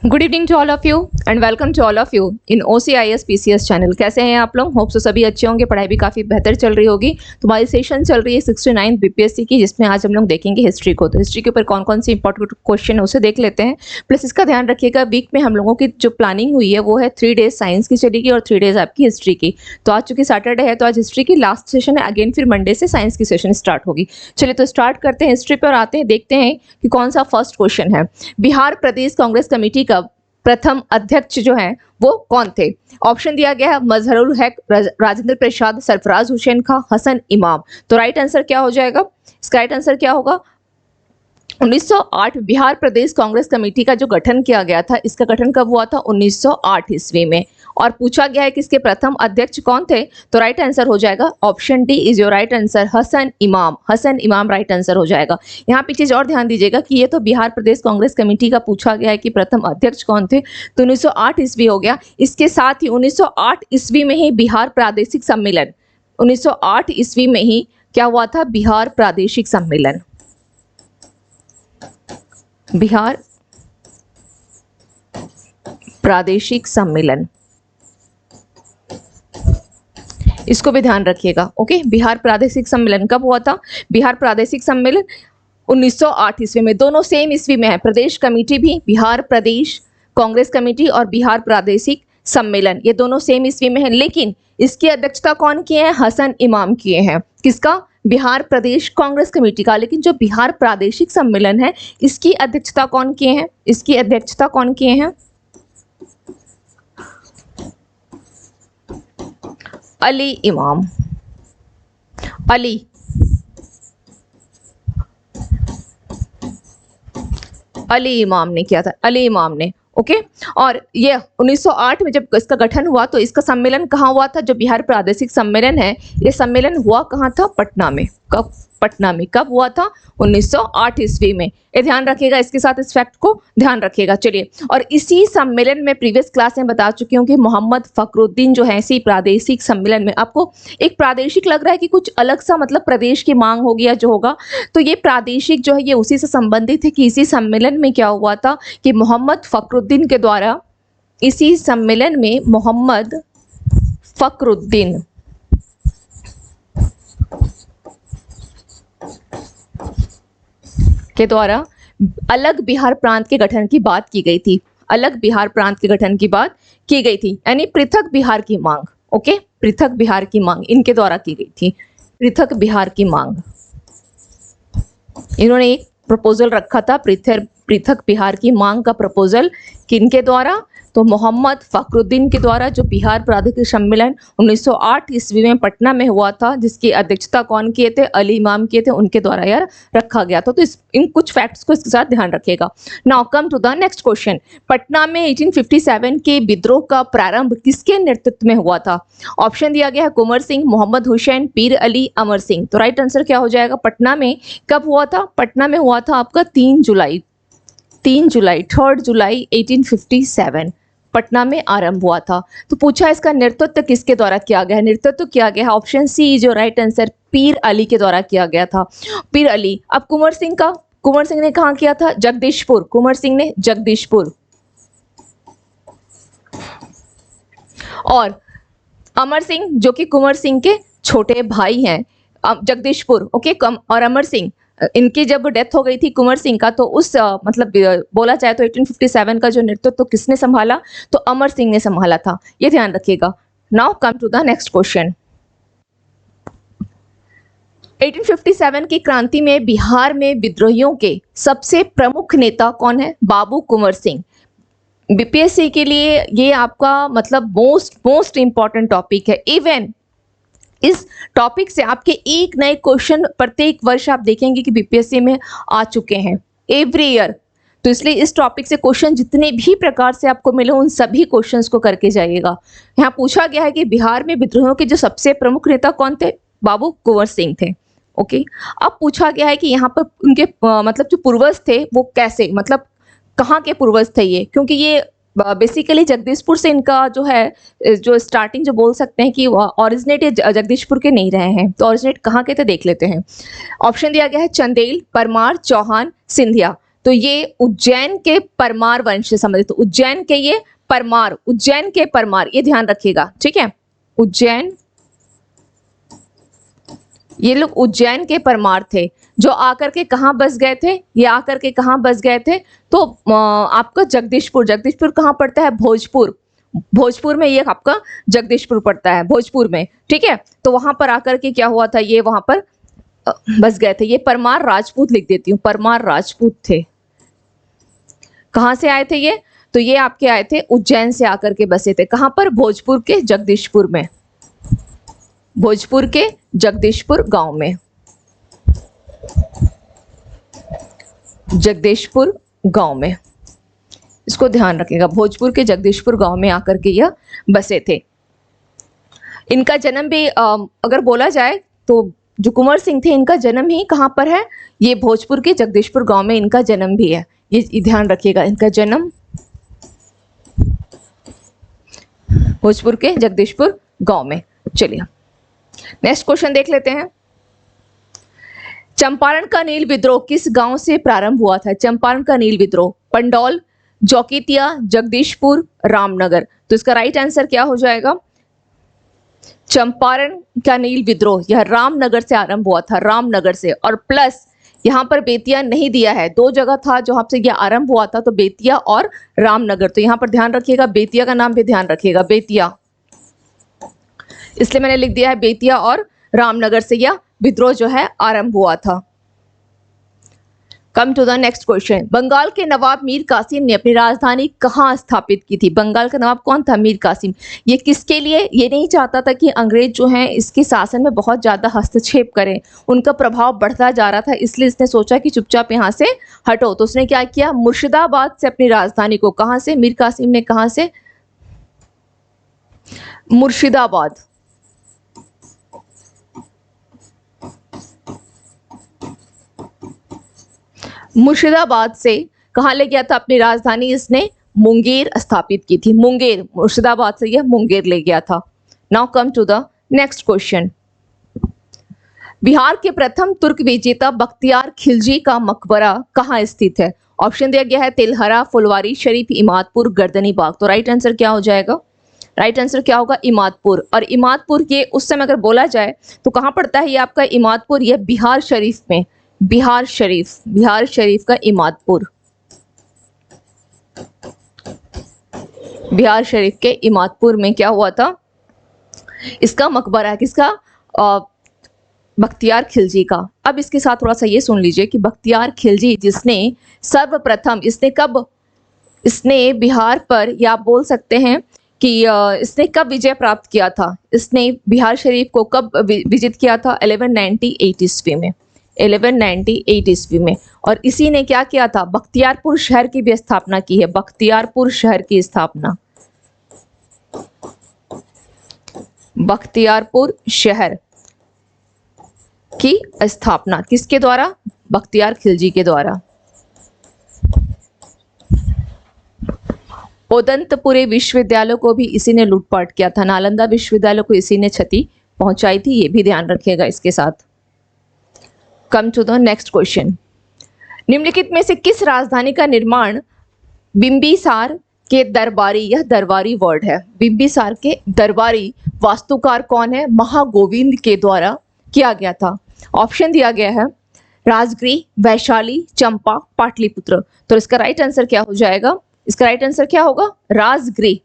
Good evening to all of you and welcome to all of you in OCIS PCS channel. कैसे हैं आप लोग? Hope so सभी अच्छे होंगे, पढ़ाई भी काफ़ी बेहतर चल रही होगी। तुम्हारी सेशन चल रही है 69 BPSC की, जिसमें आज हम लोग देखेंगे हिस्ट्री को। तो हिस्ट्री के ऊपर कौन कौन सी इंपॉर्टेंट क्वेश्चन है उसे देख लेते हैं। प्लस इसका ध्यान रखिएगा, वीक में हम लोगों की जो प्लानिंग हुई है वो है 3 डेज साइंस की चलेगी और 3 डेज आपकी हिस्ट्री की। तो आज चूंकि सैटरडे है तो आज हिस्ट्री की लास्ट सेशन है, अगेन फिर मंडे से साइंस की सेशन स्टार्ट होगी। चलिए तो स्टार्ट करते हैं हिस्ट्री पर, आते हैं देखते हैं कि कौन सा फर्स्ट क्वेश्चन है। बिहार प्रदेश कांग्रेस कमेटी का प्रथम अध्यक्ष जो है वो कौन थे? ऑप्शन दिया गया है मजहरुल हक, राजेंद्र प्रसाद, सरफराज हुसैन खां, हसन इमाम। तो राइट आंसर क्या हो जाएगा? इसका राइट आंसर क्या होगा? 1908 बिहार प्रदेश कांग्रेस कमेटी का जो गठन किया गया था, इसका गठन कब हुआ था? 1908 ईस्वी में। और पूछा गया है कि इसके प्रथम अध्यक्ष कौन थे? तो राइट आंसर हो जाएगा option D is your right answer, Hasan Imam. Hasan इमाम राइट आंसर हो जाएगा। यहाँ पे चीज और ध्यान दीजिएगा कि ये तो बिहार प्रदेश कांग्रेस कमेटी का पूछा गया है कि प्रथम अध्यक्ष कौन थे, तो 1908 ईस्वी हो गया। इसके साथ ही 1908 ईस्वी में ही बिहार प्रादेशिक सम्मेलन, 1908 ईस्वी में ही क्या हुआ था? बिहार प्रादेशिक सम्मेलन। बिहार प्रादेशिक सम्मेलन, इसको भी ध्यान रखिएगा। ओके, बिहार प्रादेशिक सम्मेलन कब हुआ था? बिहार प्रादेशिक सम्मेलन 1908 ईस्वी में। दोनों सेम ईस्वी में है। प्रदेश कमेटी भी, बिहार प्रदेश कांग्रेस कमेटी और बिहार प्रादेशिक सम्मेलन, ये दोनों सेम ईस्वी में है। लेकिन इसकी अध्यक्षता कौन किए हैं? हसन इमाम किए हैं। किसका? बिहार प्रदेश कांग्रेस कमेटी का। लेकिन जो बिहार प्रादेशिक सम्मेलन है, इसकी अध्यक्षता कौन किए हैं? इसकी अध्यक्षता कौन किए हैं? अली इमाम। अली इमाम ने किया था, अली इमाम ने। ओके, और ये 1908 में जब इसका गठन हुआ तो इसका सम्मेलन कहाँ हुआ था? जो बिहार प्रादेशिक सम्मेलन है, ये सम्मेलन हुआ कहाँ था? पटना में। कब? पटना में। कब हुआ था? 1908 ईस्वी में। ये ध्यान रखिएगा, इसके साथ इस फैक्ट को ध्यान रखिएगा। चलिए, और इसी सम्मेलन में प्रीवियस क्लास में बता चुकी हूँ कि मोहम्मद फखरुद्दीन जो है, इसी प्रादेशिक सम्मेलन में, आपको एक प्रादेशिक लग रहा है कि कुछ अलग सा मतलब प्रदेश की मांग होगी या जो होगा, तो ये प्रादेशिक जो है ये उसी से संबंधित है कि इसी सम्मेलन में क्या हुआ था कि मोहम्मद फखरुद्दीन के द्वारा, इसी सम्मेलन में मोहम्मद फखरुद्दीन के द्वारा अलग बिहार प्रांत के गठन की बात की गई थी। अलग बिहार प्रांत के गठन की बात की गई थी, यानी पृथक बिहार की मांग। ओके, पृथक बिहार की मांग इनके द्वारा की गई थी। पृथक बिहार की मांग, इन्होंने एक प्रपोजल रखा था, पृथक बिहार की मांग का प्रपोजल। किनके द्वारा? तो मोहम्मद फखरुद्दीन के द्वारा, जो बिहार प्रादेशिक सम्मेलन 1908 ईस्वी में पटना में हुआ था, जिसकी अध्यक्षता कौन किए थे? अली इमाम किए थे, उनके द्वारा यार रखा गया था। तो इन कुछ फैक्ट्स को इसके साथ ध्यान रखिएगा। Now come to the next question. Patna में 1857 के विद्रोह का प्रारंभ किसके नेतृत्व में हुआ था? ऑप्शन दिया गया है कुंवर सिंह, मोहम्मद हुसैन, पीर अली, अमर सिंह। तो राइट आंसर क्या हो जाएगा? पटना में कब हुआ था? पटना में हुआ था आपका 3 जुलाई 3 जुलाई 1857 पटना में आरंभ हुआ था। तो पूछा इसका नेतृत्व किसके द्वारा किया गया है? नेतृत्व किया गया है, ऑप्शन सी जो राइट आंसर, पीर अली के द्वारा किया गया था। पीर अली। अब कुंवर सिंह ने कहाँ किया था? जगदीशपुर। कुंवर सिंह ने जगदीशपुर। और अमर सिंह जो कि कुंवर सिंह के छोटे भाई हैं, जगदीशपुर। ओके, और अमर सिंह, इनकी जब डेथ हो गई थी कुंवर सिंह का, तो उस मतलब बोला जाए तो 1857 का जो नेतृत्व तो किसने संभाला? तो अमर सिंह ने संभाला था। ये ध्यान रखिएगा। Now come to the next question. 1857 की क्रांति में बिहार में विद्रोहियों के सबसे प्रमुख नेता कौन है? बाबू कुंवर सिंह। बीपीएससी के लिए ये आपका मतलब मोस्ट इंपॉर्टेंट टॉपिक है। इवन इस टॉपिक से आपके एक नए क्वेश्चन प्रत्येक वर्ष आप देखेंगे कि बीपीएससी में आ चुके हैं, एवरी ईयर। तो इसलिए इस टॉपिक से क्वेश्चन जितने भी प्रकार से आपको मिले, उन सभी क्वेश्चंस को करके जाइएगा। यहाँ पूछा गया है कि बिहार में विद्रोहियों के जो सबसे प्रमुख नेता कौन थे? बाबू कुंवर सिंह थे। ओके, अब पूछा गया है कि यहाँ पर उनके मतलब जो पूर्वज थे वो कैसे, मतलब कहाँ के पूर्वज थे ये, क्योंकि ये बेसिकली जगदीशपुर से इनका जो है, जो स्टार्टिंग जो बोल सकते हैं कि ऑरिजिनेट जगदीशपुर के नहीं रहे हैं। तो ऑरिजिनेट कहाँ के थे देख लेते हैं। ऑप्शन दिया गया है चंदेल, परमार, चौहान, सिंधिया। तो ये उज्जैन के परमार वंश से संबंधित, तो उज्जैन के ये परमार, उज्जैन के परमार, ये ध्यान रखिएगा, ठीक है। उज्जैन, ये लोग उज्जैन के परमार थे जो आकर के कहाँ बस गए थे, ये आकर के कहाँ बस गए थे, तो आपका जगदीशपुर, जगदीशपुर कहाँ पड़ता है, भोजपुर, भोजपुर में ये आपका जगदीशपुर पड़ता है, भोजपुर में, ठीक है। तो वहां पर आकर के क्या हुआ था, ये वहां पर बस गए थे। ये परमार राजपूत लिख देती हूँ, परमार राजपूत थे। कहाँ से आए थे ये, तो ये आपके आए थे उज्जैन से आकर के बसे थे। कहाँ पर, भोजपुर के जगदीशपुर में, भोजपुर के जगदीशपुर गांव में, जगदीशपुर गांव में, इसको ध्यान रखिएगा। भोजपुर के जगदीशपुर गांव में आकर के यह बसे थे। इनका जन्म भी अगर बोला जाए तो जो कुंवर सिंह थे, इनका जन्म ही कहाँ पर है, ये भोजपुर के जगदीशपुर गांव में इनका जन्म भी है, ये ध्यान रखिएगा। इनका जन्म भोजपुर के जगदीशपुर गांव में। चलिए नेक्स्ट क्वेश्चन देख लेते हैं। चंपारण का नील विद्रोह किस गांव से प्रारंभ हुआ था? चंपारण का नील विद्रोह, पंडौल, जोकीतिया, जगदीशपुर, रामनगर। तो इसका राइट आंसर क्या हो जाएगा? चंपारण का नील विद्रोह यह रामनगर से आरंभ हुआ था, रामनगर से। और प्लस यहाँ पर बेतिया नहीं दिया है, दो जगह था जहां से यह आरंभ हुआ था, तो बेतिया और रामनगर। तो यहाँ पर ध्यान रखिएगा, बेतिया का नाम भी ध्यान रखिएगा, बेतिया, इसलिए मैंने लिख दिया है बेतिया और रामनगर से यह विद्रोह जो है आरंभ हुआ था। Come to the next question. Bengal के नवाब मीर कासिम ने अपनी राजधानी कहाँ स्थापित की थी? बंगाल का नवाब कौन था? मीर कासिम। ये किसके लिए? ये नहीं चाहता था कि अंग्रेज जो हैं इसके शासन में बहुत ज़्यादा हस्तक्षेप करें, उनका प्रभाव बढ़ता जा रहा था, इसलिए इसने सोचा कि चुपचाप यहाँ से हटो। तो उसने क्या किया, मुर्शिदाबाद से अपनी राजधानी को, कहाँ से, मीर कासिम ने कहाँ से, मुर्शिदाबाद, मुर्शिदाबाद से कहाँ ले गया था अपनी राजधानी? इसने मुंगेर स्थापित की थी, मुंगेर, मुर्शिदाबाद से यह मुंगेर ले गया था। Now come to the next question. Bihar के प्रथम तुर्क विजेता बख्तियार खिलजी का मकबरा कहाँ स्थित है? ऑप्शन दिया गया है तेलहरा, फुलवारी शरीफ, इमादपुर, गर्दनी बाग। तो राइट आंसर क्या हो जाएगा? राइट आंसर क्या होगा? इमादपुर। और इमादपुर ये उस समय अगर बोला जाए तो कहाँ पड़ता है ये आपका इमादपुर? ये बिहार शरीफ में, बिहार शरीफ, बिहार शरीफ का इमादपुर, बिहार शरीफ के इमादपुर में क्या हुआ था? इसका मकबरा है, किसका? बख्तियार खिलजी का। अब इसके साथ थोड़ा सा ये सुन लीजिए कि बख्तियार खिलजी जिसने सर्वप्रथम, इसने कब, इसने बिहार पर, या आप बोल सकते हैं कि इसने कब विजय प्राप्त किया था? इसने बिहार शरीफ को कब विजित किया था? 1198 ईस्वी में, 1198 ईस्वी में। और इसी ने क्या किया था? बख्तियारपुर शहर की भी स्थापना की है, बख्तियारपुर शहर की स्थापना, बख्तियारपुर शहर की स्थापना किसके द्वारा? बख्तियार खिलजी के द्वारा। ओदंतपुरी विश्वविद्यालय को भी इसी ने लूटपाट किया था, नालंदा विश्वविद्यालय को इसी ने क्षति पहुंचाई थी, ये भी ध्यान रखिएगा इसके साथ। Come to the next question. निम्नलिखित में से किस राजधानी का निर्माण बिंबिसार के दरबारी, यह दरबारी वर्ड है, बिंबिसार के दरबारी वास्तुकार कौन है? महागोविंद के द्वारा किया गया था। ऑप्शन दिया गया है राजगृह, वैशाली, चंपा, पाटलिपुत्र। तो इसका राइट आंसर क्या हो जाएगा? इसका राइट आंसर क्या होगा? राजगृह।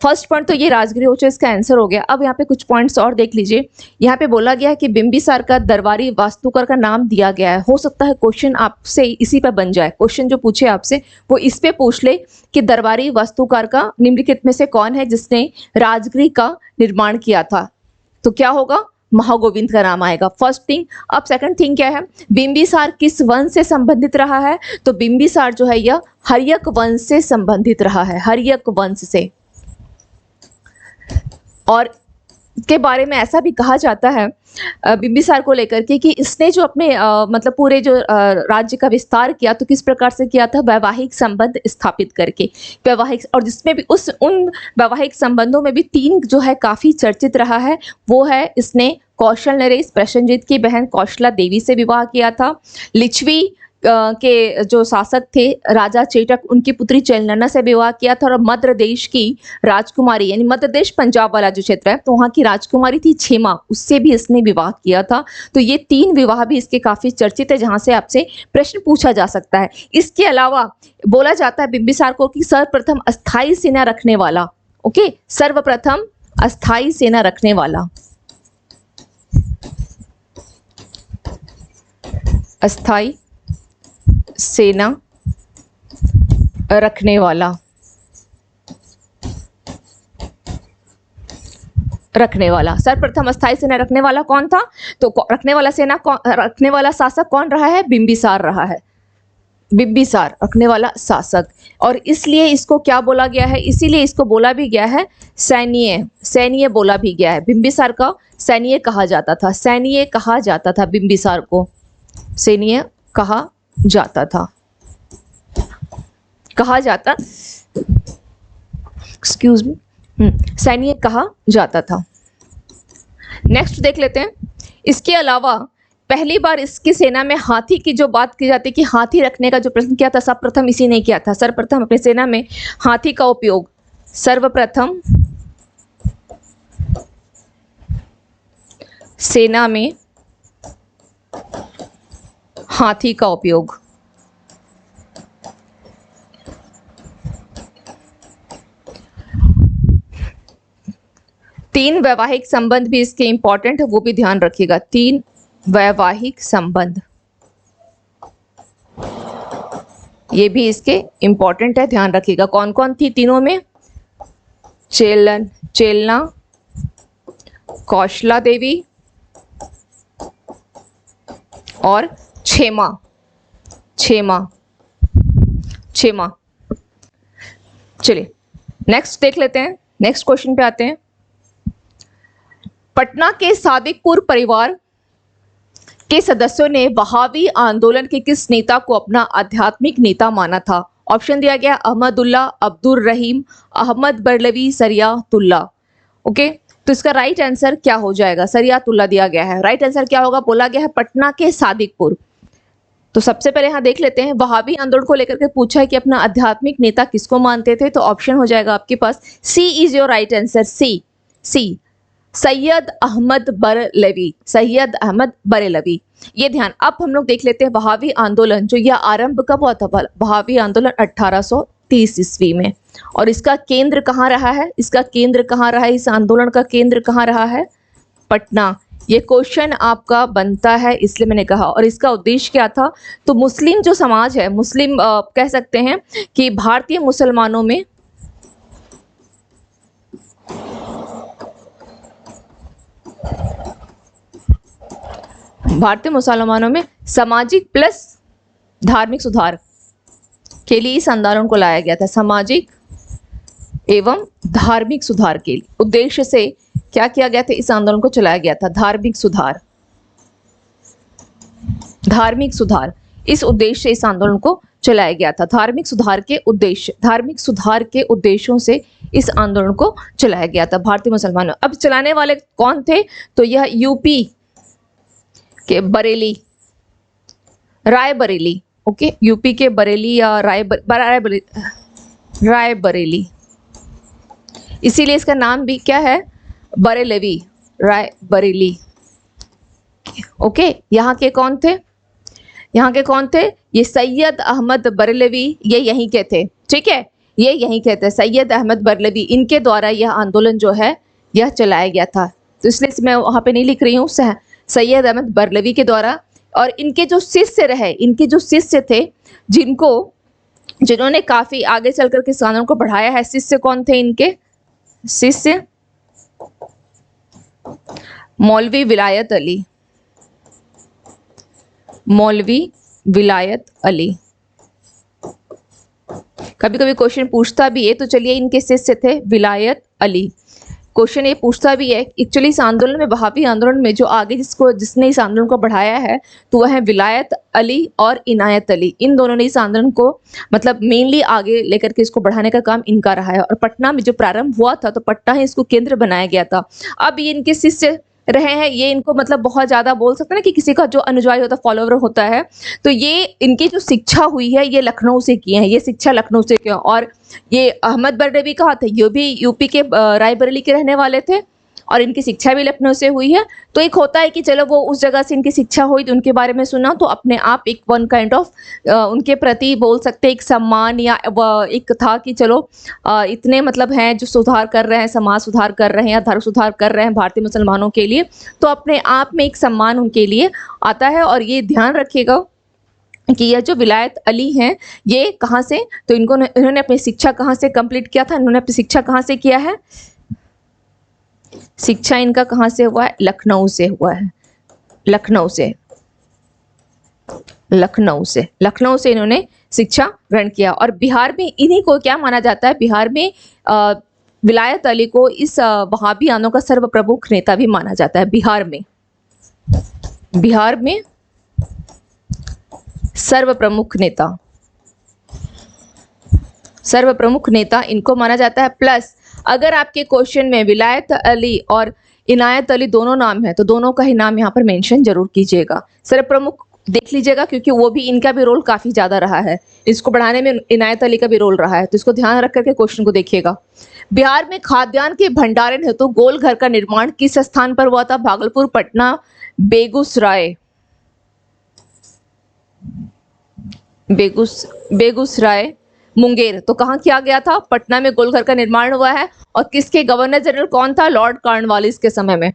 फर्स्ट पॉइंट तो ये राजगृह हो जाए, इसका आंसर हो गया। अब यहाँ पे कुछ पॉइंट्स और देख लीजिए। यहाँ पे बोला गया है कि बिंबिसार का दरबारी वास्तुकार का नाम दिया गया है। हो सकता है क्वेश्चन आपसे इसी पे बन जाए, क्वेश्चन जो पूछे आपसे वो इस पे पूछ ले कि दरबारी वास्तुकार का निम्नलिखित में से कौन है जिसने राजगृह का निर्माण किया था? तो क्या होगा? महागोविंद का नाम आएगा, फर्स्ट थिंग। अब सेकंड थिंग क्या है? बिंबिसार किस वंश से संबंधित रहा है? तो बिंबिसार जो है यह हर्यक वंश से संबंधित रहा है, हर्यक वंश से। और के बारे में ऐसा भी कहा जाता है बिंबिसार को लेकर के कि इसने जो अपने मतलब पूरे जो राज्य का विस्तार किया तो किस प्रकार से किया था? वैवाहिक संबंध स्थापित करके, वैवाहिक, और जिसमें भी उन वैवाहिक संबंधों में भी तीन जो है काफी चर्चित रहा है, वो है इसने कौशल नरेश, प्रसेनजीत की बहन कौशला देवी से विवाह किया था, लिच्छवी के जो शासक थे राजा चेटक, उनकी पुत्री चेलनना से विवाह किया था। और मध्य प्रदेश की राजकुमारी, यानी मध्य प्रदेश पंजाब वाला जो क्षेत्र है, तो वहाँ की राजकुमारी थी क्षेमा, उससे भी इसने विवाह किया था। तो ये 3 विवाह भी इसके काफी चर्चित है, जहाँ से आपसे प्रश्न पूछा जा सकता है। इसके अलावा बोला जाता है बिंबिसार को कि सर्वप्रथम अस्थायी सेना रखने वाला। ओके, सर्वप्रथम अस्थायी सेना रखने वाला, अस्थायी सेना रखने वाला, सर्वप्रथम अस्थायी सेना रखने वाला कौन था? तो रखने वाला शासक कौन रहा है? बिंबिसार रहा है, बिंबिसार रखने वाला शासक। और इसलिए इसको क्या बोला गया है? इसीलिए इसको बोला भी गया है सैन्य बोला भी गया है। बिंबिसार का सैन्य कहा जाता था, सैन्य कहा जाता था, बिंबिसार को सैन्य कहा जाता था, एक्सक्यूज मी, सैन्य कहा जाता था। नेक्स्ट देख लेते हैं। इसके अलावा पहली बार इसकी सेना में हाथी की जो बात की जाती है कि हाथी रखने का जो प्रश्न किया था, सर्वप्रथम इसी ने किया था। सर्वप्रथम अपनी सेना में हाथी का उपयोग, सर्वप्रथम सेना में हाथी का उपयोग। तीन वैवाहिक संबंध भी इसके इंपॉर्टेंट है, वो भी ध्यान रखिएगा। 3 वैवाहिक संबंध, ये भी इसके इंपॉर्टेंट है, ध्यान रखिएगा। कौन कौन थी तीनों में? चेलना, कौशला देवी और क्षेमा। चलिए नेक्स्ट देख लेते हैं, नेक्स्ट क्वेश्चन पे आते हैं। पटना के सादिकपुर परिवार के सदस्यों ने वहाबी आंदोलन के किस नेता को अपना आध्यात्मिक नेता माना था? ऑप्शन दिया गया अहमदुल्ला, अब्दुल रहीम, अहमद बरलवी, सरियातुल्ला। ओके, तो इसका राइट आंसर क्या हो जाएगा? सरियातुल्ला दिया गया है। राइट आंसर क्या होगा? बोला गया है पटना के सादिकपुर। तो सबसे पहले यहाँ देख लेते हैं, वहाबी आंदोलन को लेकर के पूछा है कि अपना आध्यात्मिक नेता किसको मानते थे, तो ऑप्शन हो जाएगा आपके पास सी इज योर राइट आंसर, सी सैयद अहमद बरलवी, सैयद अहमद बरलवी। ये ध्यान। अब हम लोग देख लेते हैं वहाबी आंदोलन जो यह आरंभ कब हुआ था? वहाबी आंदोलन 1830 ईस्वी में। और इसका केंद्र कहाँ रहा है? इसका केंद्र कहाँ रहा है? इस आंदोलन का केंद्र कहाँ रहा है? पटना। ये क्वेश्चन आपका बनता है, इसलिए मैंने कहा। और इसका उद्देश्य क्या था? तो मुस्लिम जो समाज है, मुस्लिम कह सकते हैं कि भारतीय मुसलमानों में सामाजिक प्लस धार्मिक सुधार के लिए इस आंदोलन को लाया गया था। सामाजिक एवं धार्मिक सुधार के उद्देश्य से क्या किया गया था? इस आंदोलन को चलाया गया था। धार्मिक सुधार, इस उद्देश्य से इस आंदोलन को चलाया गया था। धार्मिक सुधार के उद्देश्यों से इस आंदोलन को चलाया गया था भारतीय मुसलमानों। अब चलाने वाले कौन थे? तो यह यूपी के बरेली, रायबरेली। ओके, यूपी के बरेली या रायबरेली, इसीलिए इसका नाम भी क्या है? बरेलवी, रायबरेली। ओके, यहाँ के कौन थे? ये सैयद अहमद बरेलवी, ये यहीं के थे। ठीक है, ये यहीं के थे, सैयद अहमद बरेलवी। इनके द्वारा यह आंदोलन जो है यह चलाया गया था। तो इसलिए मैं वहाँ पे नहीं लिख रही हूँ, सैयद अहमद बरेलवी के द्वारा। और इनके जो शिष्य थे, जिन्होंने काफी आगे चलकर के इस आंदोलन को बढ़ाया है, शिष्य कौन थे इनके? शिष्य मौलवी विलायत अली। कभी कभी क्वेश्चन पूछता भी है, तो चलिए इनके शिष्य थे विलायत अली। क्वेश्चन ये पूछता भी है एक्चुअली इस आंदोलन में, वहाबी आंदोलन में जो आगे जिसने इस आंदोलन को बढ़ाया है, तो वह है विलायत अली और इनायत अली। इन दोनों ने इस आंदोलन को मतलब मेनली आगे लेकर के इसको बढ़ाने का काम इनका रहा है। और पटना में जो प्रारंभ हुआ था, तो पटना ही इसको केंद्र बनाया गया था। अब ये इनके शिष्य रहे हैं, ये इनको मतलब बहुत ज़्यादा बोल सकते हैं ना कि किसी का जो अनुयायी होता है, फॉलोवर होता है, तो ये इनकी जो शिक्षा हुई है ये लखनऊ से की है, ये शिक्षा लखनऊ से की है। और ये अहमद बरदवी कहाँ थे, ये भी यूपी के रायबरेली के रहने वाले थे और इनकी शिक्षा भी लखनऊ से हुई है। तो एक होता है कि चलो वो उस जगह से इनकी शिक्षा हुई तो उनके बारे में सुना, तो अपने आप एक वन काइंड ऑफ उनके प्रति बोल सकते हैं एक सम्मान, या एक था कि चलो इतने मतलब हैं जो सुधार कर रहे हैं, समाज सुधार कर रहे हैं या धर्म सुधार कर रहे हैं भारतीय मुसलमानों के लिए, तो अपने आप में एक सम्मान उनके लिए आता है। और ये ध्यान रखिएगा कि यह जो विलायत अली हैं ये कहाँ से, तो इन्होंने अपनी शिक्षा कहाँ से कंप्लीट किया था, इन्होंने अपनी शिक्षा कहाँ से किया है, शिक्षा इनका कहाँ से हुआ है, लखनऊ से हुआ है, लखनऊ से, लखनऊ से इन्होंने शिक्षा ग्रहण किया। और बिहार में इन्हीं को क्या माना जाता है, बिहार में विलायत अली को इस वहाबी आंदोलन का सर्व प्रमुख नेता भी माना जाता है। बिहार में सर्व प्रमुख नेता इनको माना जाता है। प्लस अगर आपके क्वेश्चन में विलायत अली और इनायत अली दोनों नाम है तो दोनों का ही नाम यहाँ पर मेंशन जरूर कीजिएगा। सर्व प्रमुख देख लीजिएगा क्योंकि वो भी इनका भी रोल काफी ज्यादा रहा है, इसको बढ़ाने में इनायत अली का भी रोल रहा है, तो इसको ध्यान रख करके क्वेश्चन को देखिएगा। बिहार में खाद्यान्न के भंडारण हेतु तो गोल घर का निर्माण किस स्थान पर हुआ था, भागलपुर, पटना, बेगूसराय, मुंगेर। तो कहाँ किया गया था, पटना में गोलघर का निर्माण हुआ है। और किसके गवर्नर जनरल कौन था, लॉर्ड कॉर्नवालिस के समय में।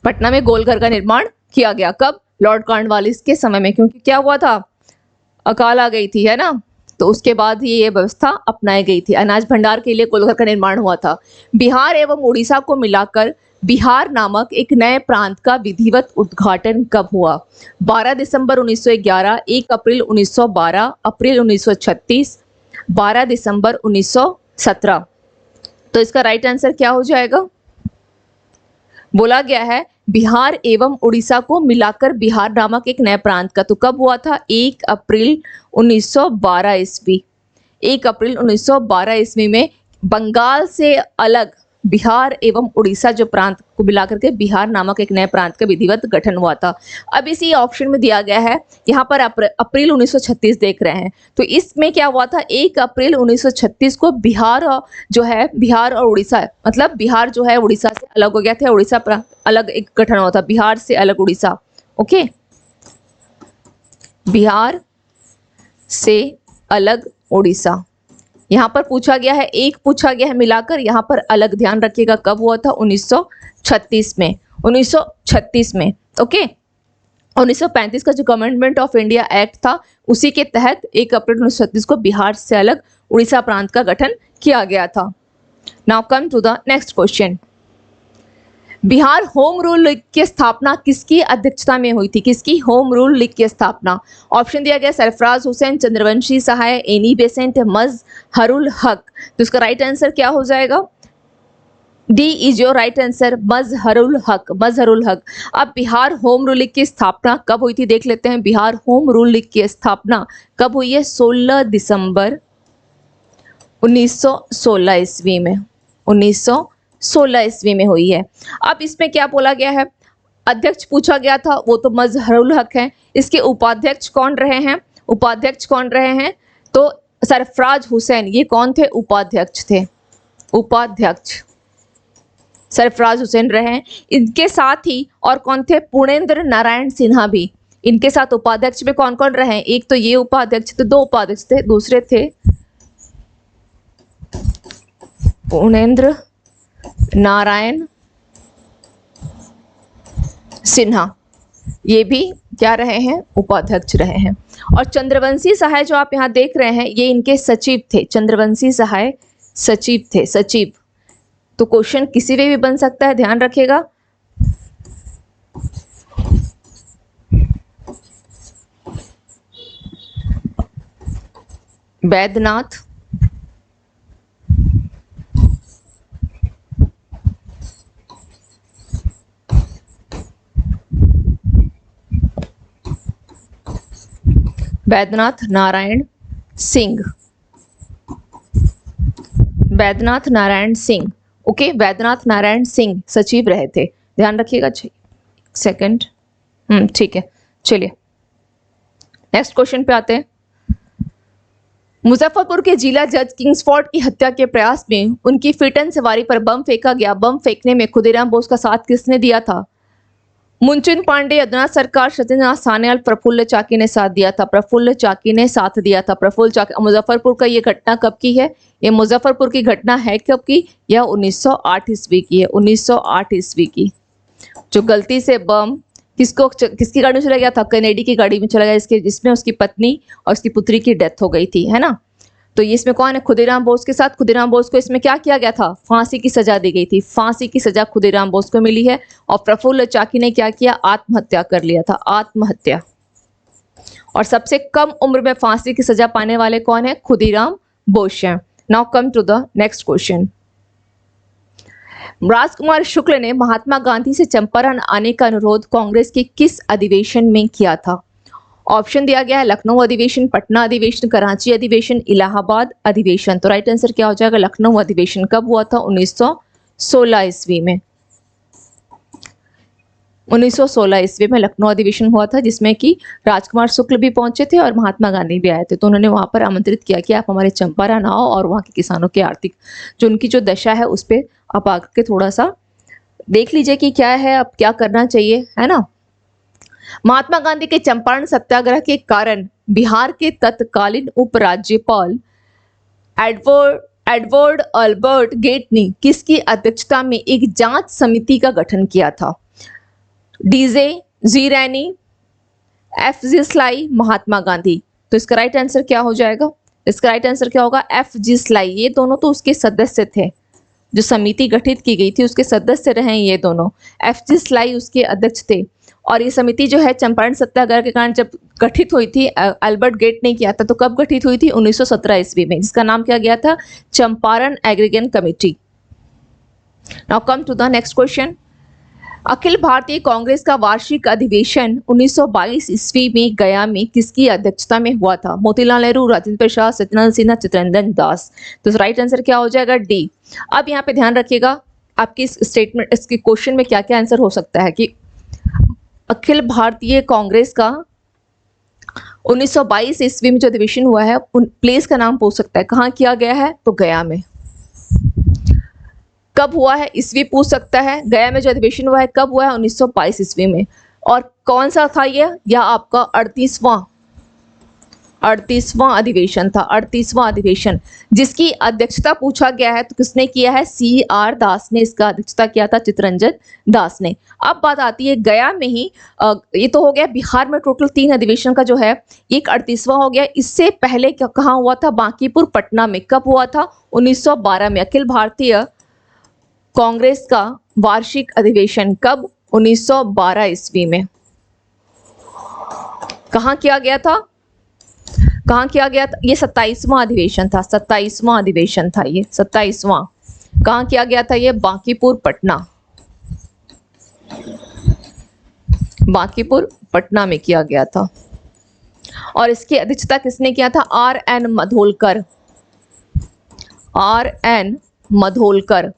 पटना में गोलघर का निर्माण किया गया, कब, लॉर्ड कॉर्नवालिस के समय में, क्योंकि क्या हुआ था, अकाल आ गई थी, है ना, तो उसके बाद ही ये व्यवस्था अपनाई गई थी। अनाज भंडार के लिए गोलघर का निर्माण हुआ था। बिहार एवं उड़ीसा को मिलाकर बिहार नामक एक नए प्रांत का विधिवत उद्घाटन कब हुआ, 12 दिसंबर 1911, 1 अप्रैल 1912, अप्रैल 1936, 12 दिसंबर 1917। तो इसका राइट आंसर क्या हो जाएगा, बोला गया है बिहार एवं उड़ीसा को मिलाकर बिहार नामक एक नए प्रांत का, तो कब हुआ था, 1 अप्रैल 1912 ईस्वी। 1 अप्रैल 1912 ईस्वी में बंगाल से अलग बिहार एवं उड़ीसा जो प्रांत को मिलाकर के बिहार नामक एक नए प्रांत का विधिवत गठन हुआ था। अब इसी ऑप्शन में दिया गया है, यहाँ पर अप्रैल 1936 देख रहे हैं, तो इसमें क्या हुआ था, 1 अप्रैल 1936 को बिहार जो है, बिहार और उड़ीसा, मतलब बिहार जो है उड़ीसा से अलग हो गया था, उड़ीसा प्रांत अलग एक गठन हुआ था, बिहार से अलग उड़ीसा। ओके, बिहार से अलग उड़ीसा। यहाँ पर पूछा गया है, एक पूछा गया है मिलाकर, यहाँ पर अलग, ध्यान रखिएगा कब हुआ था, 1936 में, 1936 में। ओके, 1935 का जो गवर्नमेंट ऑफ इंडिया एक्ट था उसी के तहत 1 अप्रैल 1936 को बिहार से अलग उड़ीसा प्रांत का गठन किया गया था। Now come to the next question. Bihar home rule league की स्थापना किसकी अध्यक्षता में हुई थी, किसकी होम रूल लीग की स्थापना, ऑप्शन दिया गया सरफराज हुसैन, चंद्रवंशी सहाय, एनी बेसेंट, मजहरुल हक। तो इसका राइट आंसर क्या हो जाएगा, D is your right answer, Mazharul हक, मजहरुल हक। अब बिहार होम रूल लीग की स्थापना कब हुई थी देख लेते हैं। बिहार होम रूल लीग की स्थापना कब हुई है, 16 दिसंबर 1916 ईस्वी में, 1916 ईस्वी में हुई है। अब इसमें क्या बोला गया है, अध्यक्ष पूछा गया था, वो तो मजहरुल हक है। इसके उपाध्यक्ष कौन रहे हैं, उपाध्यक्ष कौन रहे हैं, तो सरफराज हुसैन, ये कौन थे, उपाध्यक्ष थे, उपाध्यक्ष सरफराज हुसैन रहे हैं। इनके साथ ही और कौन थे, पूर्णेंद्र नारायण सिन्हा भी इनके साथ उपाध्यक्ष में कौन कौन रहे हैं, एक तो ये उपाध्यक्ष थे, 2 उपाध्यक्ष थे, दूसरे थे पूर्णेंद्र नारायण सिन्हा, ये भी क्या रहे हैं, उपाध्यक्ष रहे हैं। और चंद्रवंशी सहाय जो आप यहाँ देख रहे हैं ये इनके सचिव थे, चंद्रवंशी सहाय सचिव थे, सचिव। तो क्वेश्चन किसी में भी बन सकता है, ध्यान रखिएगा। बैद्यनाथ, वैद्यनाथ नारायण सिंह, वैद्यनाथ नारायण सिंह। ओके, वैद्यनाथ नारायण सिंह सचिव रहे थे, ध्यान रखिएगा। सेकंड, ठीक है, चलिए नेक्स्ट क्वेश्चन पे आते हैं। मुजफ्फरपुर के जिला जज किंग्सफोर्ड की हत्या के प्रयास में उनकी फिटन सवारी पर बम फेंका गया। बम फेंकने में खुदीराम बोस का साथ किसने दिया था? मुंचुन पांडे, अदनाथ सरकार, सत्यनाथ सान्याल, प्रफुल्ल चाकी ने साथ दिया था। प्रफुल्ल चाकी ने साथ दिया था। प्रफुल्ल चाकी। मुजफ्फरपुर का ये घटना कब की है? ये मुजफ्फरपुर की घटना है कब की? यह 1908 ईस्वी की है, 1908 ईस्वी की। जो गलती से बम किसकी गाड़ी में चला गया था? कैनेडी की गाड़ी में चला गया, जिसमें उसकी पत्नी और उसकी पुत्री की डेथ हो गई थी, है ना। तो ये इसमें कौन है? खुदीराम बोस के साथ। खुदीराम बोस को इसमें क्या किया गया था? फांसी की सजा दी गई थी। फांसी की सजा खुदीराम बोस को मिली है। और प्रफुल्ल चाकी ने क्या किया? आत्महत्या कर लिया था, आत्महत्या। और सबसे कम उम्र में फांसी की सजा पाने वाले कौन है? खुदीराम बोस हैं। Now come to the next question. Rajkumar Shukla ने महात्मा गांधी से चंपारण आने का अनुरोध कांग्रेस के किस अधिवेशन में किया था? ऑप्शन दिया गया है लखनऊ अधिवेशन, पटना अधिवेशन, कराची अधिवेशन, इलाहाबाद अधिवेशन। तो राइट आंसर क्या हो जाएगा? लखनऊ अधिवेशन। कब हुआ था? 1916 ईस्वी में। 1916 ईस्वी में लखनऊ अधिवेशन हुआ था, जिसमें कि राजकुमार शुक्ल भी पहुंचे थे और महात्मा गांधी भी आए थे। तो उन्होंने वहां पर आमंत्रित किया कि आप हमारे चंपारण आओ और वहां के किसानों की आर्थिक जो उनकी जो दशा है उस पर आप आकर के थोड़ा सा देख लीजिए कि क्या है, अब क्या करना चाहिए, है ना। महात्मा गांधी के चंपारण सत्याग्रह के कारण बिहार के तत्कालीन उपराज्यपाल एडवर्ड अल्बर्ट गेट ने किसकी अध्यक्षता में एक जांच समिति का गठन किया था? डीजे जी रैनी, F G sly, Mahatma Gandhi. तो इसका राइट आंसर क्या हो जाएगा? इसका राइट आंसर क्या होगा? F G sly. ये दोनों तो उसके सदस्य थे, जो समिति गठित की गई थी उसके सदस्य रहे ये दोनों। एफ जी स्लाई उसके अध्यक्ष थे। और ये समिति जो है चंपारण सत्याग्रह के कारण जब गठित हुई थी, अल्बर्ट गेट ने किया था, तो कब गठित हुई थी? 1917 ईस्वी में, जिसका नाम क्या गया था? Champaran aggregation committee. Now come to the next question. Akhil Bharatiya Congress का वार्षिक अधिवेशन 1922 ईस्वी में गया में किसकी अध्यक्षता में हुआ था? मोतीलाल नेहरू, राजेंद्र प्रसाद, सत्यनारायण सिन्हा, चित्तरंजन दास। तो राइट आंसर क्या हो जाएगा? डी। अब यहाँ पे ध्यान रखिएगा आपकी स्टेटमेंट, इसके क्वेश्चन में क्या क्या आंसर हो सकता है कि अखिल भारतीय कांग्रेस का 1922 ईस्वी में जो अधिवेशन हुआ है उन प्लेस का नाम पूछ सकता है, कहाँ किया गया है? तो गया में। कब हुआ है? ईस्वी पूछ सकता है। गया में जो अधिवेशन हुआ है कब हुआ है? 1922 ईस्वी में। और कौन सा था ये? या आपका 38वां अधिवेशन था, 38वां अधिवेशन, जिसकी अध्यक्षता पूछा गया है तो किसने किया है? सी आर दास ने इसका अध्यक्षता किया था, चित्तरंजन दास ने। अब बात आती है गया में ही, ये तो हो गया बिहार में टोटल 3 अधिवेशन का जो है, एक 38वां हो गया। इससे पहले कहाँ हुआ था? बांकीपुर पटना में। कब हुआ था? 1912 में। अखिल भारतीय कांग्रेस का वार्षिक अधिवेशन कब? 1912 ईस्वी में। कहाँ किया गया था? कहाँ किया गया था? ये 27वां अधिवेशन था, 27वां अधिवेशन था ये, 27वां। कहाँ किया गया था ये? बांकीपुर पटना, बांकीपुर पटना में किया गया था। और इसकी अध्यक्षता किसने किया था? Are N Madholkar, are N Madholkar,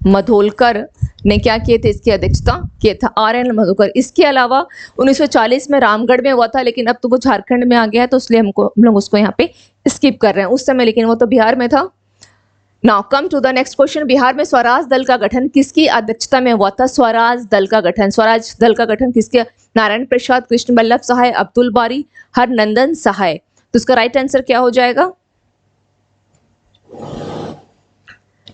Madholkar ने क्या किए थे? इसकी अध्यक्षता किया था आर एन मधोलकर। इसके अलावा 1940 में रामगढ़ में हुआ था, लेकिन अब तो वो झारखंड में आ गया है, तो इसलिए हम लोग उसको यहाँ पे स्किप कर रहे हैं उस समय, लेकिन वो तो बिहार में था। Now come to the next question. Bihar में स्वराज दल का गठन किसकी अध्यक्षता में हुआ था? स्वराज दल का गठन, स्वराज दल का गठन किसके? नारायण प्रसाद, कृष्ण बल्लभ सहाय, अब्दुल बारी, हरनंदन सहाय। तो इसका राइट आंसर क्या हो जाएगा?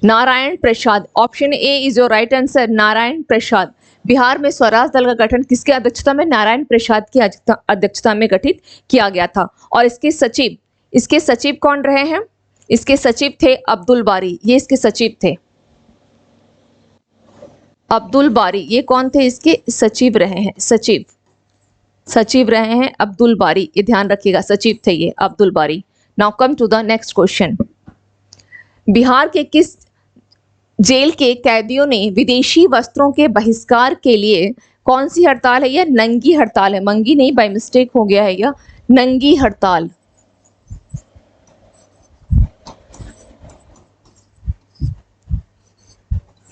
Narayan Prasad. Option A is your right answer, Narayan Prasad. Bihar में स्वराज दल का गठन किसके अध्यक्षता में? नारायण प्रसाद की अध्यक्षता में गठित किया गया था। और इसके सचिव कौन रहे हैं? इसके सचिव थे अब्दुल बारी, ये इसके सचिव थे अब्दुल बारी। ये कौन थे? इसके सचिव रहे हैं, सचिव रहे हैं अब्दुल बारी, ये ध्यान रखिएगा, सचिव थे ये Abdul Bari. Now come to the next question. Bihar के किस जेल के कैदियों ने विदेशी वस्त्रों के बहिष्कार के लिए कौन सी हड़ताल है? यह नंगी हड़ताल है, मंगी नहीं, बाय मिस्टेक हो गया है यह, नंगी हड़ताल।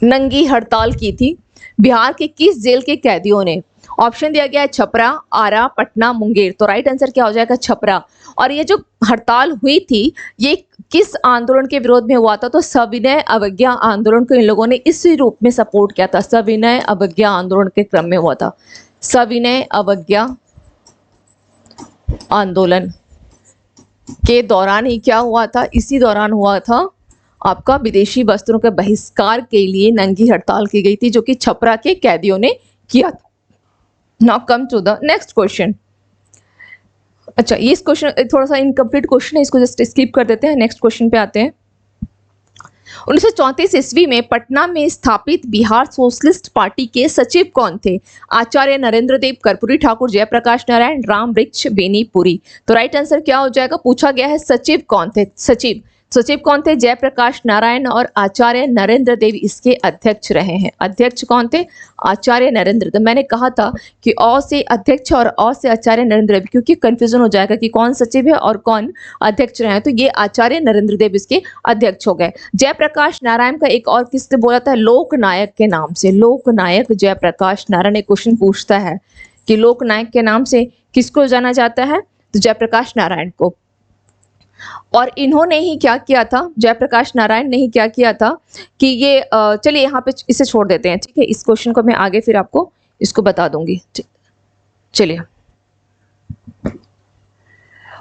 नंगी हड़ताल की थी। बिहार के किस जेल के कैदियों ने? ऑप्शन दिया गया है छपरा, आरा, पटना, मुंगेर। तो राइट आंसर क्या हो जाएगा? छपरा। और ये जो हड़ताल हुई थी ये किस आंदोलन के विरोध में हुआ था? तो सविनय अवज्ञा आंदोलन को इन लोगों ने इसी रूप में सपोर्ट किया था, सविनय अवज्ञा आंदोलन के क्रम में हुआ था। सविनय अवज्ञा आंदोलन के दौरान ही क्या हुआ था? इसी दौरान हुआ था आपका विदेशी वस्त्रों के बहिष्कार के लिए नंगी हड़ताल की गई थी, जो कि छपरा के कैदियों ने किया था। Now come to the next question. अच्छा, ये क्वेश्चन थोड़ा सा इनकम्प्लीट क्वेश्चन है, इसको जस्ट स्किप कर देते हैं, नेक्स्ट क्वेश्चन पे आते हैं। 1934 ईस्वी में पटना में स्थापित बिहार सोशलिस्ट पार्टी के सचिव कौन थे? आचार्य नरेंद्र देव, कर्पूरी ठाकुर, जयप्रकाश नारायण, राम वृक्ष बेनीपुरी। तो राइट आंसर क्या हो जाएगा? पूछा गया है सचिव कौन थे। सचिव कौन थे? जयप्रकाश नारायण और आचार्य नरेंद्र देव इसके अध्यक्ष रहे हैं। अध्यक्ष कौन थे? आचार्य नरेंद्र देव। मैंने कहा था कि अ से अध्यक्ष और अ से आचार्य नरेंद्र देव, क्योंकि कंफ्यूजन हो जाएगा कि कौन सचिव है और कौन अध्यक्ष रहे हैं, तो ये आचार्य नरेंद्र देव इसके अध्यक्ष हो गए। जयप्रकाश नारायण का एक और किससे बोला था? लोकनायक के नाम से। लोकनायक जयप्रकाश नारायण। एक क्वेश्चन पूछता है कि लोकनायक के नाम से किसको जाना जाता है? तो जयप्रकाश नारायण को। और इन्होंने ही क्या किया था? जयप्रकाश नारायण ने ही क्या किया था कि ये चलिए यहाँ पे इसे छोड़ देते हैं, ठीक है। इस क्वेश्चन को मैं आगे फिर आपको इसको बता दूंगी। चलिए,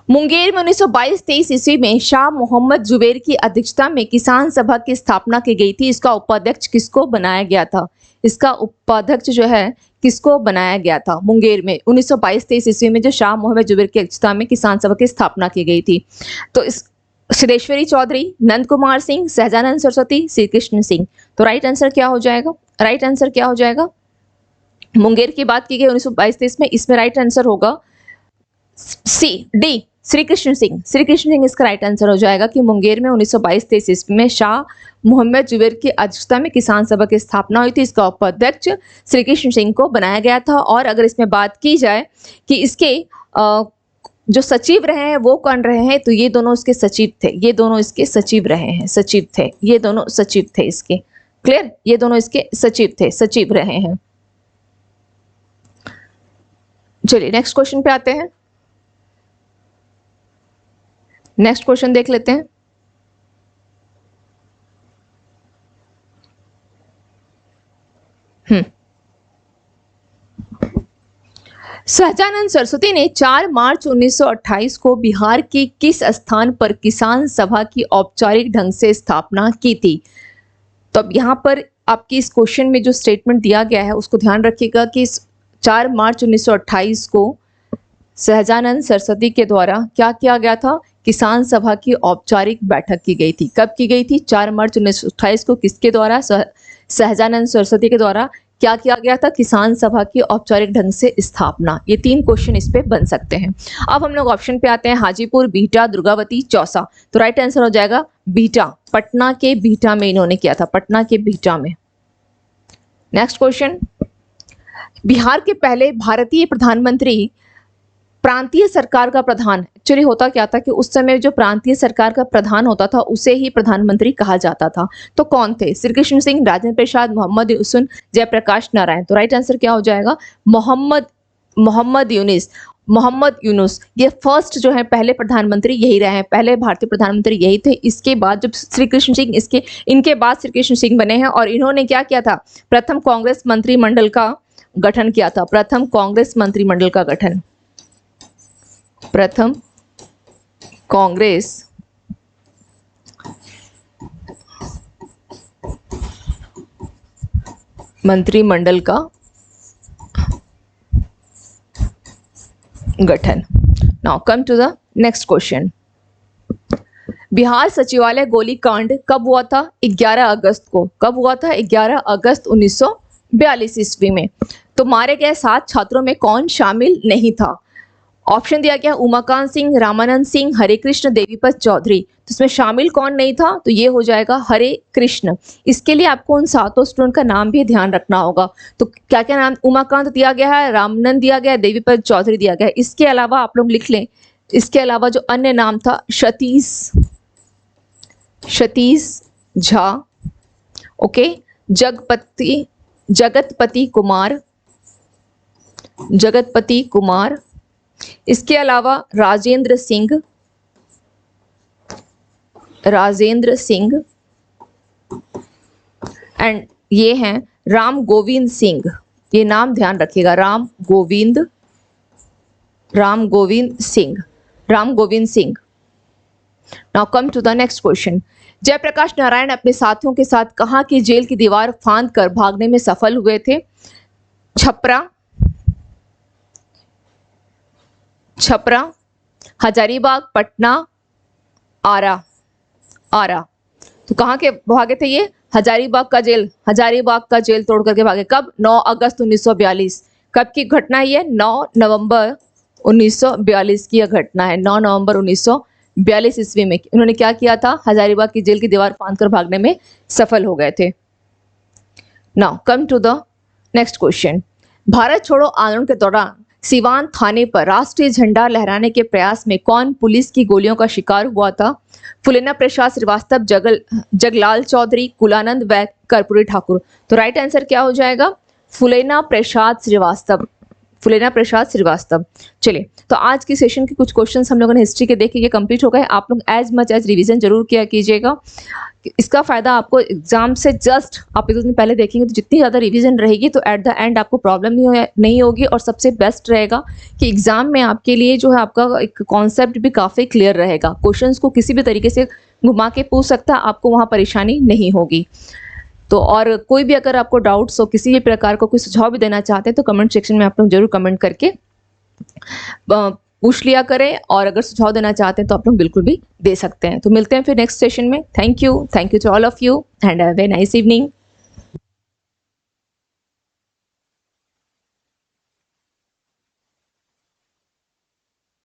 मुंगेर में 1922-23 ईस्वी में शाह मोहम्मद जुबैर की अध्यक्षता में किसान सभा की स्थापना की गई थी। इसका उपाध्यक्ष किसको बनाया गया था? इसका उपाध्यक्ष जो है किसको बनाया गया था? मुंगेर में 1922-23 ईस्वी में जो शाह मोहम्मद जुबैर की अध्यक्षता में किसान सभा की स्थापना की गई थी। तो इस सिद्धेश्वरी चौधरी, नंद कुमार सिंह, सहजानंद सरस्वती, श्री कृष्ण सिंह। तो राइट आंसर क्या हो जाएगा? राइट आंसर क्या हो जाएगा? मुंगेर की बात की गई 1922-23 में, इसमें राइट आंसर होगा सी डी, श्री कृष्ण सिंह। श्री कृष्ण सिंह इसका राइट आंसर हो जाएगा कि मुंगेर में 1922-23 ईस्वी में शाह मोहम्मद जुबैर की अध्यक्षता में किसान सभा की स्थापना हुई थी। इसका उपाध्यक्ष श्री कृष्ण सिंह को बनाया गया था। और अगर इसमें बात की जाए कि इसके जो सचिव रहे हैं वो कौन रहे हैं, तो ये दोनों इसके सचिव थे। ये दोनों इसके सचिव रहे हैं, सचिव थे, ये दोनों सचिव थे इसके। क्लियर? ये दोनों इसके सचिव थे, सचिव रहे हैं। चलिए नेक्स्ट क्वेश्चन पे आते हैं। नेक्स्ट क्वेश्चन देख लेते हैं। सहजानंद सरस्वती ने 4 मार्च 1928 को बिहार के किस स्थान पर किसान सभा की औपचारिक ढंग से स्थापना की थी? तो अब यहाँ पर आपकी इस क्वेश्चन में जो स्टेटमेंट दिया गया है उसको ध्यान रखिएगा कि 4 मार्च 1928 को सहजानंद सरस्वती के द्वारा क्या किया गया था? किसान सभा की औपचारिक बैठक की गई थी। कब की गई थी? 4 मार्च 1928 को किसके द्वारा? सहजानंद सरस्वती के द्वारा क्या किया गया था? किसान सभा की औपचारिक ढंग से स्थापना। ये 3 क्वेश्चन इस पे बन सकते हैं। अब हम लोग ऑप्शन पे आते हैं। हाजीपुर, बिहटा, दुर्गावती, चौसा। तो राइट आंसर हो जाएगा बिहटा। पटना के बिहटा में इन्होंने किया था, पटना के बिहटा में। नेक्स्ट क्वेश्चन, बिहार के पहले भारतीय प्रधानमंत्री प्रांतीय सरकार का प्रधान, एक्चुअली होता क्या था कि उस समय जो प्रांतीय सरकार का प्रधान होता था उसे ही प्रधानमंत्री कहा जाता था। तो कौन थे? श्री कृष्ण सिंह, राजेंद्र प्रसाद, मोहम्मद यूनुस, जयप्रकाश नारायण। तो राइट आंसर क्या हो जाएगा? मोहम्मद यूनुस। ये फर्स्ट जो है पहले प्रधानमंत्री यही रहे हैं, पहले भारतीय प्रधानमंत्री यही थे। इसके बाद जब श्री कृष्ण सिंह, इनके बाद श्री कृष्ण सिंह बने हैं और इन्होंने क्या किया था? प्रथम कांग्रेस मंत्रिमंडल का गठन किया था। प्रथम कांग्रेस मंत्रिमंडल का गठन, प्रथम कांग्रेस मंत्रिमंडल का गठन। Now come to the next question. Bihar सचिवालय गोलीकांड कब हुआ था? 11 अगस्त को। कब हुआ था? 11 अगस्त 1942 ईस्वी में। तो मारे गए 7 छात्रों में कौन शामिल नहीं था? ऑप्शन दिया गया उमाकांत सिंह, रामानंद सिंह, हरे कृष्ण, देवीपत चौधरी। तो इसमें शामिल कौन नहीं था? तो ये हो जाएगा हरे कृष्ण। इसके लिए आपको उन सातों स्टूडेंट का नाम भी ध्यान रखना होगा। तो क्या क्या नाम? उमाकांत दिया गया है, रामानंद दिया गया है, देवीपत चौधरी दिया गया है। इसके अलावा आप लोग लिख लें, इसके अलावा जो अन्य नाम था सतीश झा, ओके, जगतपति कुमार, इसके अलावा राजेंद्र सिंह एंड ये हैं राम गोविंद सिंह। ये नाम ध्यान रखिएगा, Ram Govind Singh. Now come to the next question. Jayaprakash Narayan अपने साथियों के साथ कहाँ की जेल की दीवार फांद कर भागने में सफल हुए थे? छपरा, हजारीबाग, पटना, आरा। तो कहाँ के भागे थे ये? हजारीबाग का जेल तोड़ करके भागे। कब? 9 अगस्त 1942। कब की घटना है ये? 9 नवंबर 1942 की यह घटना है। 9 नवंबर 1942 ईस्वी में उन्होंने क्या किया था? हजारीबाग की जेल की दीवार फांद कर भागने में सफल हो गए थे। Now come to the next question. Bharat Chhodo Andolan के दौरान सिवान थाने पर राष्ट्रीय झंडा लहराने के प्रयास में कौन पुलिस की गोलियों का शिकार हुआ था? फुलेना प्रसाद श्रीवास्तव, जगलाल चौधरी, कुलानंद वैद, कर्पूरी ठाकुर। तो राइट आंसर क्या हो जाएगा? फुलेना प्रसाद श्रीवास्तव। चलिए, तो आज की सेशन के कुछ क्वेश्चंस हम लोगों ने हिस्ट्री के देखे, ये कंप्लीट हो गए। आप लोग एज मच एज रिवीजन जरूर किया कीजिएगा। इसका फायदा आपको एग्जाम से जस्ट आप एक दो दिन पहले देखेंगे तो जितनी ज़्यादा रिवीजन रहेगी तो एट द एंड आपको प्रॉब्लम नहीं होगी। और सबसे बेस्ट रहेगा कि एग्जाम में आपके लिए जो है आपका एक कॉन्सेप्ट भी काफ़ी क्लियर रहेगा। क्वेश्चंस को किसी भी तरीके से घुमा के पूछ सकता है, आपको वहाँ परेशानी नहीं होगी। तो और कोई भी अगर आपको डाउट्स हो, किसी भी प्रकार का कोई सुझाव भी देना चाहते हैं तो कमेंट सेक्शन में आप लोग जरूर कमेंट करके पूछ लिया करें। और अगर सुझाव देना चाहते हैं तो आप लोग बिल्कुल भी दे सकते हैं। तो मिलते हैं फिर नेक्स्ट सेशन में। Thank you to all of you and have a nice evening.